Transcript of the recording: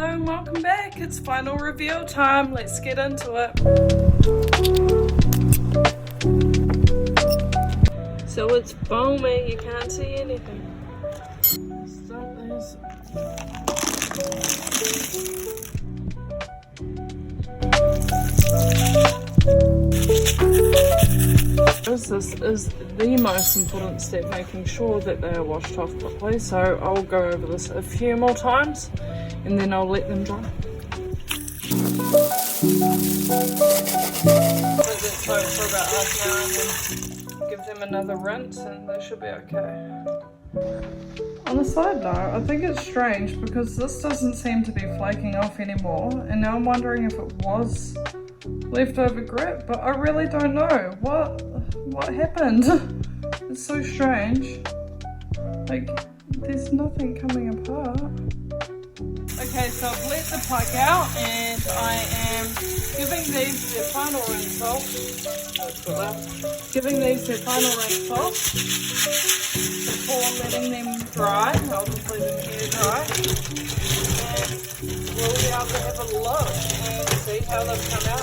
Hello and welcome back. It's final reveal time. Let's get into it. So it's foamy, you can't see anything. This is the most important step, making sure that they are washed off properly. So I'll go over this a few more times and then I'll let them dry. Let them soak for about half an hour and then give them another rinse and they should be okay. On a side note, I think it's strange because this doesn't seem to be flaking off anymore, and now I'm wondering if it was leftover grit, but I really don't know. What happened? It's so strange. Like, there's nothing coming apart. Okay, so I've let the plug out and I am giving these their final rinse off. Giving these their final rinse off before letting them dry. I'll just let them air dry. And we'll be able to have a look and see how they've come out.